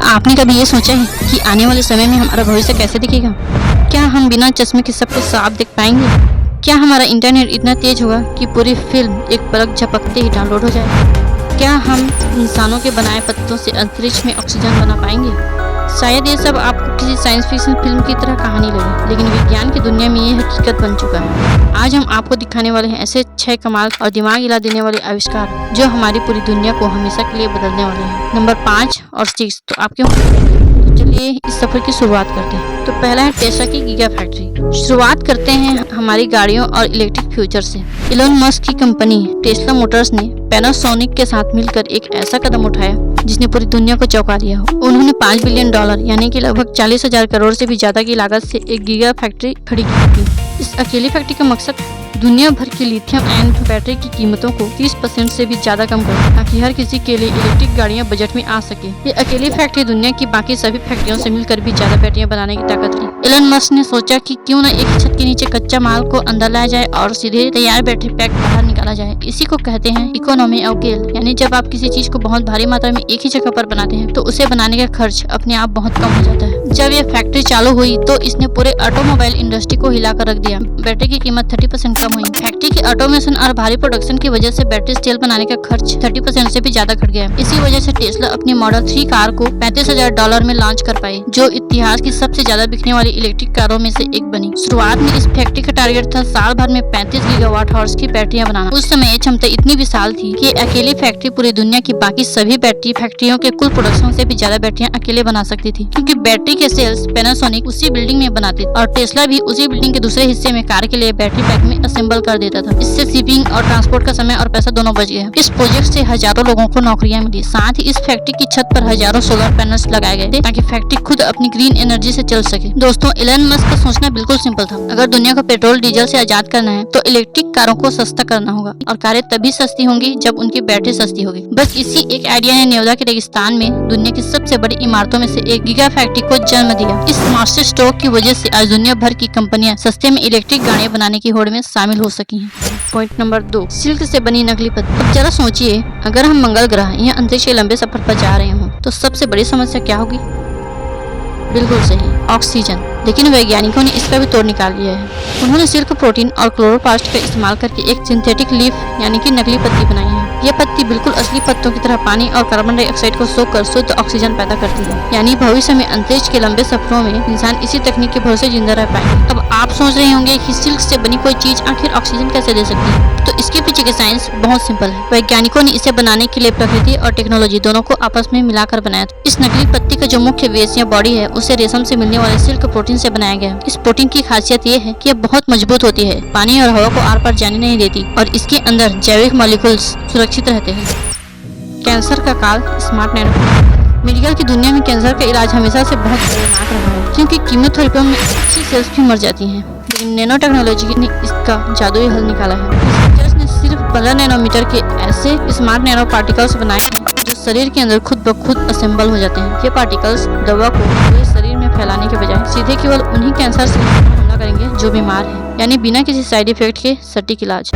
आपने कभी ये सोचा है कि आने वाले समय में हमारा भविष्य कैसे दिखेगा? क्या हम बिना चश्मे के सब कुछ साफ देख पाएंगे? क्या हमारा इंटरनेट इतना तेज होगा कि पूरी फिल्म एक पलक झपकते ही डाउनलोड हो जाए? क्या हम इंसानों के बनाए पत्तों से अंतरिक्ष में ऑक्सीजन बना पाएंगे? शायद ये सब आपको किसी साइंस फिक्शन फिल्म की तरह कहानी लगे, लेकिन विज्ञान की दुनिया में ये हकीकत बन चुका है। आज हम आपको दिखाने वाले हैं ऐसे 6 कमाल और दिमाग हिला देने वाले आविष्कार जो हमारी पूरी दुनिया को हमेशा के लिए बदलने वाले हैं। नंबर 5 और 6 तो आप क्यों? तो चलिए इस सफर की शुरुआत करते हैं। तो पहला है टेस्ला की गीगा फैक्ट्री। शुरुआत करते हैं हमारी गाड़ियों और इलेक्ट्रिक फ्यूचर से। इलोन मस्क की कंपनी टेस्ला मोटर्स ने पैनासोनिक के साथ मिलकर एक ऐसा कदम उठाया जिसने पूरी दुनिया को चौंका दिया। उन्होंने $5 बिलियन यानी कि लगभग 40,000 करोड़ से भी ज्यादा की लागत से एक गीगा फैक्ट्री खड़ी की थी। इस अकेली फैक्ट्री का मकसद दुनिया भर की लिथियम आयन बैटरी की कीमतों को 30% से भी ज्यादा कम करना, ताकि हर किसी के लिए इलेक्ट्रिक गाड़ियां बजट में आ सके। ये अकेली फैक्ट्री दुनिया की बाकी सभी फैक्ट्रियों से मिलकर भी ज्यादा बैटरियां बनाने की ताकत थी। इलोन मस्क ने सोचा कि क्यों न एक ही छत के नीचे कच्चा माल को अंदर लाया जाए और सीधे तैयार बैटरी पैक बाहर निकाला जाए। इसी को कहते हैं इकोनॉमी ऑफ स्केल, यानी जब आप किसी चीज को बहुत भारी मात्रा में एक ही जगह पर बनाते हैं तो उसे बनाने का खर्च अपने आप बहुत कम हो जाता है। जब यह फैक्ट्री चालू हुई तो इसने पूरे ऑटोमोबाइल इंडस्ट्री को हिलाकर रख दिया। बैटरी की कीमत 30% कम हुई। फैक्ट्री के ऑटोमेशन और भारी प्रोडक्शन की वजह से बैटरी सेल बनाने का खर्च 30% से भी ज्यादा घट गया। इसी वजह से टेस्ला अपनी मॉडल 3 कार को $35,000 में लॉन्च कर पाई, जो इतिहास की सबसे ज्यादा बिकने वाली इलेक्ट्रिक कारों में से एक बनी। शुरुआत में इस फैक्ट्री का टारगेट था साल भर में 35 गीगावाट हॉर्स की बैटरियां बनाना। उस समय क्षमता इतनी विशाल थी कि अकेली फैक्ट्री पूरी दुनिया की बाकी सभी बैटरी फैक्ट्रियों के कुल प्रोडक्शन से भी ज्यादा बैटरियां अकेले बना सकती थी, क्योंकि बैटरी के सेल्स पैनासोनिक उसी बिल्डिंग में बनाते और टेस्ला भी उसी बिल्डिंग के दूसरे हिस्से में कार के लिए बैटरी पैक में असेंबल कर देता था। इससे शिपिंग और ट्रांसपोर्ट का समय और पैसा दोनों बच गया। इस प्रोजेक्ट से हजारों लोगों को नौकरियां मिली। साथ ही इस फैक्ट्री की छत पर हजारों सोलर पैनल्स लगाए गए थे ताकि फैक्ट्री खुद अपनी ग्रीन एनर्जी से चल सके। दोस्तों, इलोन मस्क का सोचना बिल्कुल सिंपल था। अगर दुनिया को पेट्रोल डीजल से आजाद करना है तो इलेक्ट्रिक कारों को सस्ता करना होगा, और कारें तभी सस्ती होंगी जब उनकी बैटरी सस्ती होगी। बस इसी एक आइडिया ने नेवादा के रेगिस्तान में दुनिया की सबसे बड़ी इमारतों में से एक गीगा फैक्ट्री को जन्म दिया। इस मास्टर स्ट्रोक की वजह से आज दुनिया भर की कंपनियां सस्ते में इलेक्ट्रिक गाड़ियां बनाने की होड़ में शामिल हो सकी हैं। पॉइंट नंबर 2, सिल्क से बनी नकली पत्ती। अब जरा सोचिए, अगर हम मंगल ग्रह या अंतरिक्ष के लंबे सफर पर जा रहे हों तो सबसे बड़ी समस्या क्या होगी? बिल्कुल सही, ऑक्सीजन। लेकिन वैज्ञानिकों ने इसका भी तोड़ निकाल लिया है। उन्होंने सिल्क प्रोटीन और क्लोरोप्लास्ट का इस्तेमाल करके एक सिंथेटिक लीफ यानी कि नकली पत्ती बनाई है। यह पत्ती बिल्कुल असली पत्तों की तरह पानी और कार्बन डाइऑक्साइड को सोखकर शुद्ध ऑक्सीजन पैदा करती है। यानी भविष्य में अंतरिक्ष के लंबे सफरों में इंसान इसी तकनीक के भरोसे जिंदा रह पाएंगे। अब आप सोच रहे होंगे कि सिल्क से बनी कोई चीज आखिर ऑक्सीजन कैसे दे सकती है? तो इसके पीछे की साइंस बहुत सिंपल है। वैज्ञानिकों ने इसे बनाने के लिए प्रकृति और टेक्नोलॉजी दोनों को आपस में मिलाकर बनाया था। इस नकली पत्ती का जो मुख्य बेस या बॉडी है उसे रेशम से मिलने वाले सिल्क प्रोटीन से बनाया गया। इस प्रोटीन की खासियत ये है कि यह बहुत मजबूत होती है, पानी और हवा को आर पार जाने नहीं देती, और इसके अंदर जैविक मॉलिक्यूल्स सुरक्षित रहते हैं। कैंसर का काल स्मार्ट नैनो। मेडिकल की दुनिया में कैंसर का इलाज हमेशा से बहुत खतरनाक रहा है, क्योंकि कीमोथेरेपी में अच्छी सेल्स भी मर जाती हैं। लेकिन नैनो टेक्नोलॉजी ने इसका जादुई हल निकाला है। रिसर्चर्स ने सिर्फ 15 नैनोमीटर के ऐसे स्मार्ट नैनो पार्टिकल्स बनाए हैं जो शरीर के अंदर खुद ब खुद असेंबल हो जाते हैं। ये पार्टिकल्स दवा को पूरे शरीर में फैलाने के बजाय सीधे केवल उन्हीं कैंसर सेल्स पर हमला करेंगे जो बीमार है, यानी बिना किसी साइड इफेक्ट के सटीक इलाज।